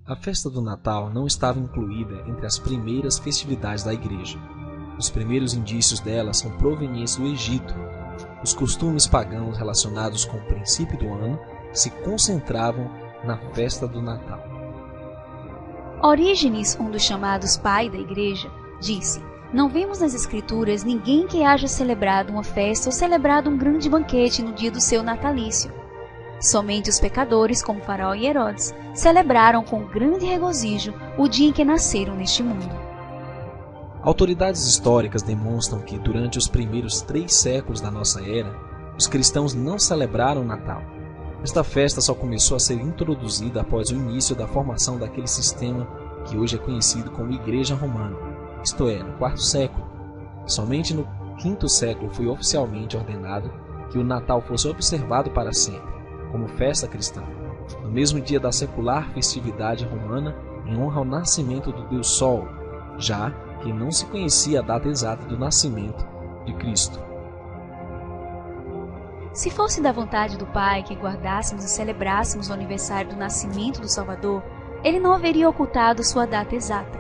A festa do Natal não estava incluída entre as primeiras festividades da Igreja. Os primeiros indícios dela são provenientes do Egito. Os costumes pagãos relacionados com o princípio do ano se concentravam na festa do Natal. Orígenes, um dos chamados pai da Igreja, disse: "Não vemos nas Escrituras ninguém que haja celebrado uma festa ou celebrado um grande banquete no dia do seu natalício. Somente os pecadores, como Faraó e Herodes, celebraram com grande regozijo o dia em que nasceram neste mundo." Autoridades históricas demonstram que, durante os primeiros 3 séculos da nossa era, os cristãos não celebraram o Natal. Esta festa só começou a ser introduzida após o início da formação daquele sistema que hoje é conhecido como Igreja Romana, isto é, no 4º século. Somente no 5º século foi oficialmente ordenado que o Natal fosse observado para sempre, como festa cristã, no mesmo dia da secular festividade romana, em honra ao nascimento do Deus Sol, já que não se conhecia a data exata do nascimento de Cristo. Se fosse da vontade do Pai que guardássemos e celebrássemos o aniversário do nascimento do Salvador, Ele não haveria ocultado sua data exata,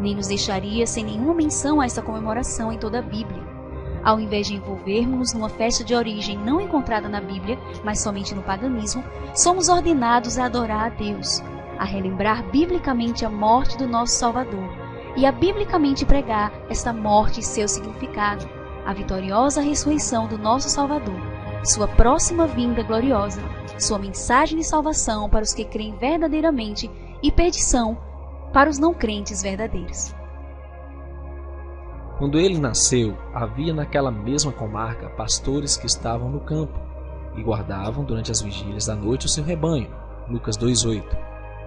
nem nos deixaria sem nenhuma menção a esta comemoração em toda a Bíblia. Ao invés de envolvermos-nos numa festa de origem não encontrada na Bíblia, mas somente no paganismo, somos ordenados a adorar a Deus, a relembrar biblicamente a morte do nosso Salvador e a biblicamente pregar esta morte e seu significado, a vitoriosa ressurreição do nosso Salvador, sua próxima vinda gloriosa, sua mensagem de salvação para os que creem verdadeiramente e perdição para os não crentes verdadeiros. Quando ele nasceu, havia naquela mesma comarca pastores que estavam no campo e guardavam durante as vigílias da noite o seu rebanho. Lucas 2:8.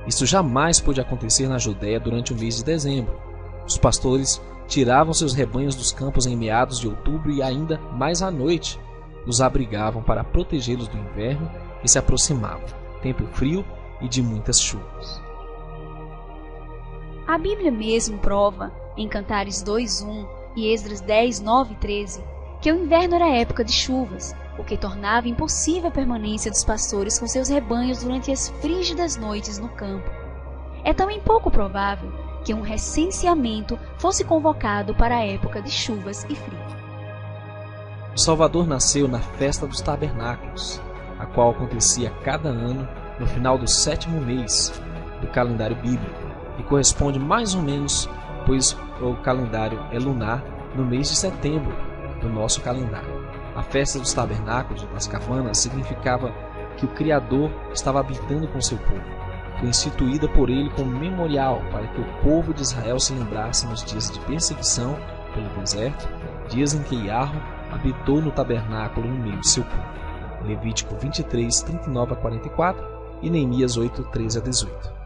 Isso jamais pôde acontecer na Judéia durante o mês de dezembro. Os pastores tiravam seus rebanhos dos campos em meados de outubro e ainda mais à noite os abrigavam para protegê-los do inverno que se aproximava, tempo frio e de muitas chuvas. A Bíblia mesmo prova, em Cantares 2:1 e Esdras 10:9 e 13, que o inverno era época de chuvas, o que tornava impossível a permanência dos pastores com seus rebanhos durante as frígidas noites no campo. É também pouco provável que um recenseamento fosse convocado para a época de chuvas e frio. O Salvador nasceu na Festa dos Tabernáculos, a qual acontecia cada ano no final do 7º mês do calendário bíblico, e corresponde mais ou menos, pois o calendário é lunar, no mês de setembro do nosso calendário. A Festa dos Tabernáculos, ou das Cabanas, significava que o Criador estava habitando com seu povo. Foi instituída por ele como memorial para que o povo de Israel se lembrasse nos dias de perseguição pelo deserto, dias em que Yahvé habitou no tabernáculo no meio do seu povo. Levítico 23, 39 a 44 e Neemias 8, 13 a 18.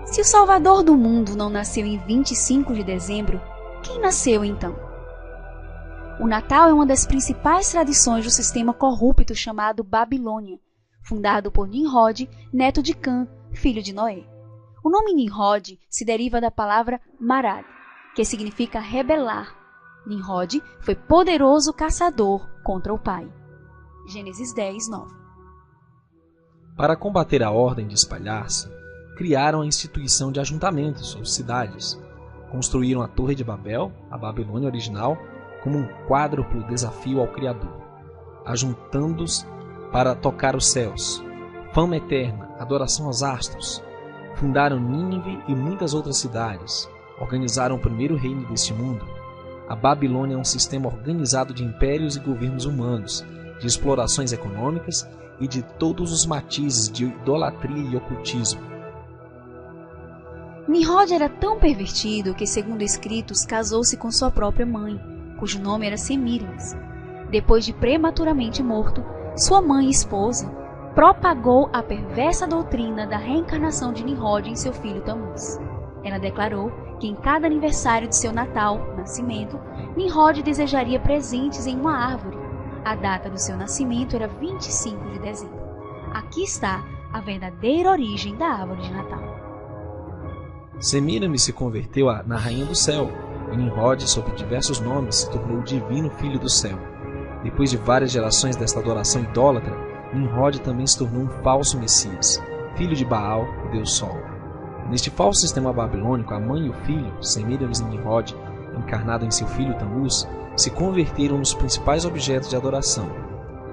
Se o Salvador do mundo não nasceu em 25 de dezembro, quem nasceu então? O Natal é uma das principais tradições do sistema corrupto chamado Babilônia, fundado por Nimrod, neto de Cã, filho de Noé. O nome Nimrod se deriva da palavra Marad, que significa rebelar. Nimrod foi poderoso caçador contra o pai. Gênesis 10, 9. Para combater a ordem de espalhar-se, criaram a instituição de ajuntamentos ou cidades. Construíram a Torre de Babel, a Babilônia original, como um quádruplo desafio ao Criador, ajuntando-os para tocar os céus, fama eterna, adoração aos astros. Fundaram Nínive e muitas outras cidades. Organizaram o primeiro reino deste mundo. A Babilônia é um sistema organizado de impérios e governos humanos, de explorações econômicas e de todos os matizes de idolatria e ocultismo. Nimrod era tão pervertido que, segundo escritos, casou-se com sua própria mãe, cujo nome era Semíramis. Depois de prematuramente morto, sua mãe e esposa propagou a perversa doutrina da reencarnação de Nimrod em seu filho Tamuz. Ela declarou que em cada aniversário de seu Natal, nascimento, Nimrod desejaria presentes em uma árvore. A data do seu nascimento era 25 de dezembro. Aqui está a verdadeira origem da árvore de Natal. Semíramis se converteu na Rainha do Céu, e Nimrod, sob diversos nomes, se tornou o divino Filho do Céu. Depois de várias gerações desta adoração idólatra, Nimrod também se tornou um falso Messias. filho de Baal, o deus Sol. Neste falso sistema babilônico, a mãe e o filho, Semiramis e Nimrod, encarnado em seu filho Tammuz, se converteram nos principais objetos de adoração.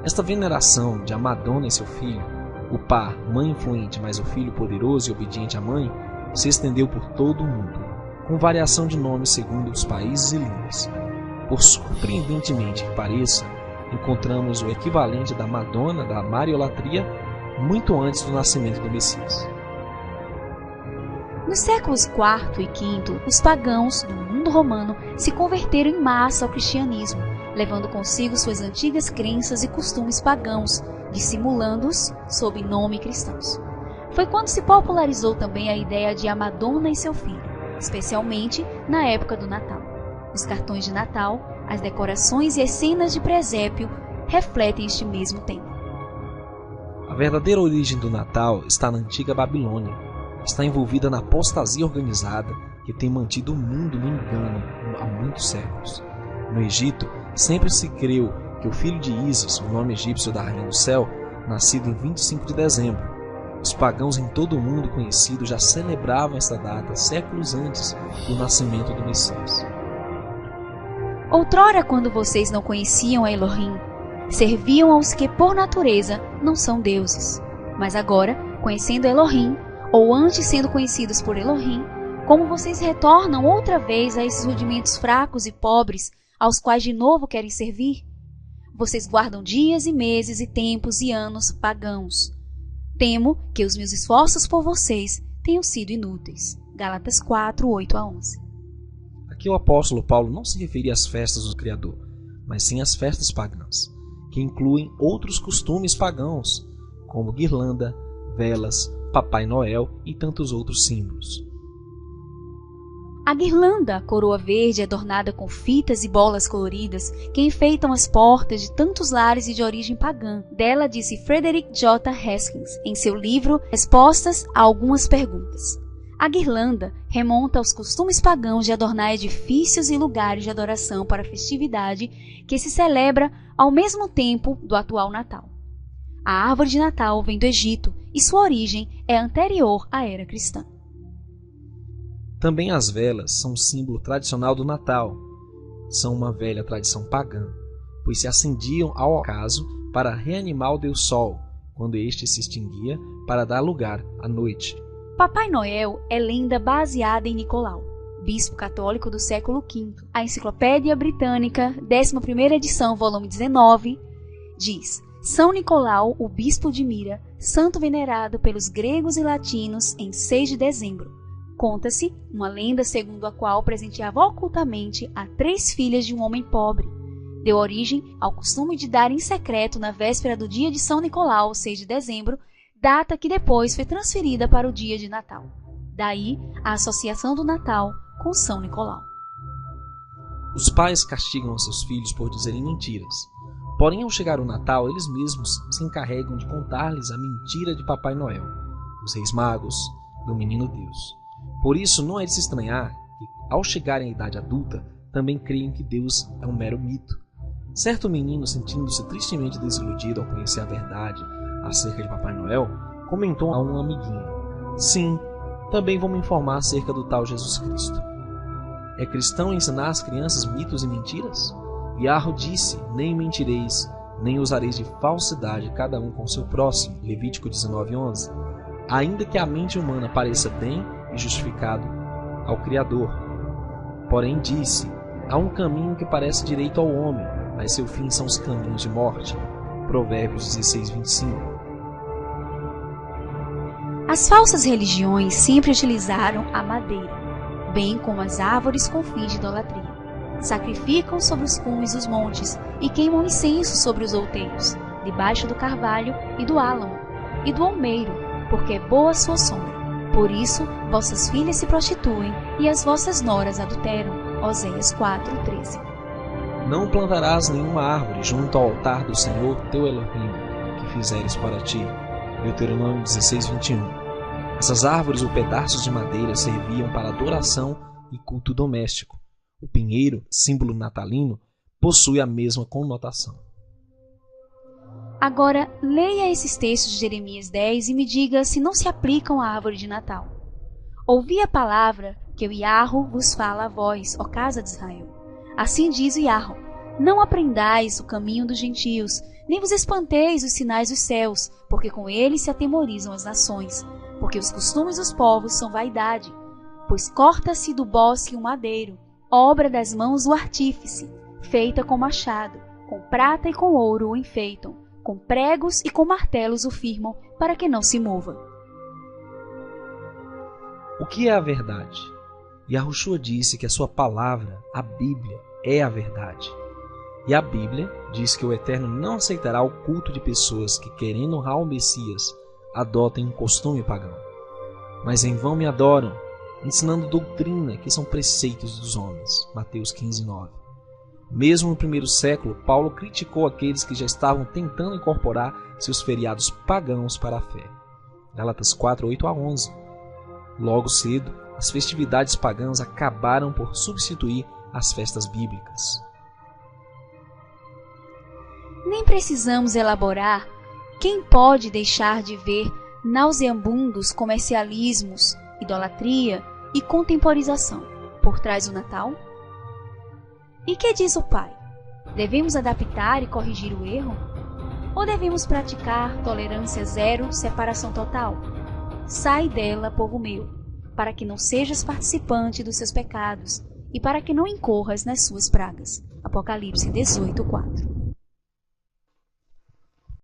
Esta veneração de a Madonna e seu filho, o par mãe influente mais o filho poderoso e obediente à mãe, se estendeu por todo o mundo, com variação de nomes segundo os países e línguas. Por surpreendentemente que pareça, encontramos o equivalente da Madonna da Mariolatria muito antes do nascimento do Messias. Nos séculos IV e V, os pagãos do mundo romano se converteram em massa ao cristianismo, levando consigo suas antigas crenças e costumes pagãos, dissimulando-os sob nome cristãos. Foi quando se popularizou também a ideia de a Madonna e seu filho, especialmente na época do Natal. Os cartões de Natal, as decorações e as cenas de presépio refletem este mesmo tema. A verdadeira origem do Natal está na antiga Babilônia. Está envolvida na apostasia organizada que tem mantido o mundo no engano há muitos séculos. No Egito, sempre se creu que o filho de Ísis, o nome egípcio da Rainha do Céu, nascido em 25 de dezembro. Os pagãos em todo o mundo conhecido já celebravam esta data séculos antes do nascimento do Messias. Outrora, quando vocês não conheciam a Elohim, serviam aos que por natureza não são deuses. Mas agora, conhecendo Elohim, ou antes sendo conhecidos por Elohim, como vocês retornam outra vez a esses rudimentos fracos e pobres, aos quais de novo querem servir? Vocês guardam dias e meses e tempos e anos pagãos. Temo que os meus esforços por vocês tenham sido inúteis. Gálatas 4, 8 a 11. Aqui o apóstolo Paulo não se referia às festas do Criador, mas sim às festas pagãs, que incluem outros costumes pagãos, como guirlanda, velas, Papai Noel e tantos outros símbolos. A guirlanda, a coroa verde adornada com fitas e bolas coloridas que enfeitam as portas de tantos lares e de origem pagã. Dela disse Frederick J. Haskins em seu livro Respostas a Algumas Perguntas. A guirlanda remonta aos costumes pagãos de adornar edifícios e lugares de adoração para a festividade que se celebra ao mesmo tempo do atual Natal. A árvore de Natal vem do Egito e sua origem é anterior à era cristã. Também as velas são um símbolo tradicional do Natal. São uma velha tradição pagã, pois se acendiam ao ocaso para reanimar o deus Sol, quando este se extinguia, para dar lugar à noite. Papai Noel é lenda baseada em Nicolau, bispo católico do século V. A Enciclopédia Britânica, 11ª edição, volume 19, diz: São Nicolau, o bispo de Mira, santo venerado pelos gregos e latinos em 6 de dezembro. Conta-se uma lenda segundo a qual presenteava ocultamente a 3 filhas de um homem pobre. Deu origem ao costume de dar em secreto na véspera do dia de São Nicolau, 6 de dezembro, data que depois foi transferida para o dia de Natal. Daí a associação do Natal com São Nicolau. Os pais castigam seus filhos por dizerem mentiras. Porém, ao chegar o Natal, eles mesmos se encarregam de contar-lhes a mentira de Papai Noel, dos Reis Magos, do Menino Deus. Por isso, não é de se estranhar que, ao chegarem à idade adulta, também creem que Deus é um mero mito. Certo menino, sentindo-se tristemente desiludido ao conhecer a verdade acerca de Papai Noel, comentou a um amiguinho: Sim, também vou me informar acerca do tal Jesus Cristo. É cristão ensinar às crianças mitos e mentiras? Iarro disse: Nem mentireis, nem usareis de falsidade cada um com seu próximo. Levítico 19:11. Ainda que a mente humana pareça bem e justificado ao Criador. Porém disse: há um caminho que parece direito ao homem, mas seu fim são os caminhos de morte. Provérbios 16:25. As falsas religiões sempre utilizaram a madeira, bem como as árvores com fins de idolatria. Sacrificam sobre os cumes dos montes e queimam incenso sobre os outeiros, debaixo do carvalho e do álamo, e do olmeiro, porque é boa a sua sombra. Por isso, vossas filhas se prostituem e as vossas noras adulteram. Oséias 4:13. Não plantarás nenhuma árvore junto ao altar do Senhor teu Elohim, que fizeres para ti. Deuteronômio 16:21. Essas árvores ou pedaços de madeira serviam para adoração e culto doméstico. O pinheiro, símbolo natalino, possui a mesma conotação. Agora, leia esses textos de Jeremias 10 e me diga se não se aplicam à árvore de Natal. Ouvi a palavra que o Iarro vos fala a vós, ó casa de Israel. Assim diz o Iarro: não aprendais o caminho dos gentios, nem vos espanteis os sinais dos céus, porque com eles se atemorizam as nações, porque os costumes dos povos são vaidade. Pois corta-se do bosque um madeiro, obra das mãos do artífice, feita com machado, com prata e com ouro o enfeitam, com pregos e com martelos o firmam, para que não se mova. O que é a verdade? Yahushua disse que a sua palavra, a Bíblia, é a verdade. E a Bíblia diz que o Eterno não aceitará o culto de pessoas que, querendo honrar o Messias, adotem um costume pagão. Mas em vão me adoram, ensinando doutrina que são preceitos dos homens. Mateus 15:9. Mesmo no primeiro século, Paulo criticou aqueles que já estavam tentando incorporar seus feriados pagãos para a fé. Gálatas 4:8-11. Logo cedo, as festividades pagãs acabaram por substituir as festas bíblicas. Nem precisamos elaborar quem pode deixar de ver nauseabundos comercialismos, idolatria e contemporização por trás do Natal? E que diz o Pai? Devemos adaptar e corrigir o erro? Ou devemos praticar tolerância zero, separação total? Sai dela, povo meu, para que não sejas participante dos seus pecados e para que não incorras nas suas pragas. Apocalipse 18:4.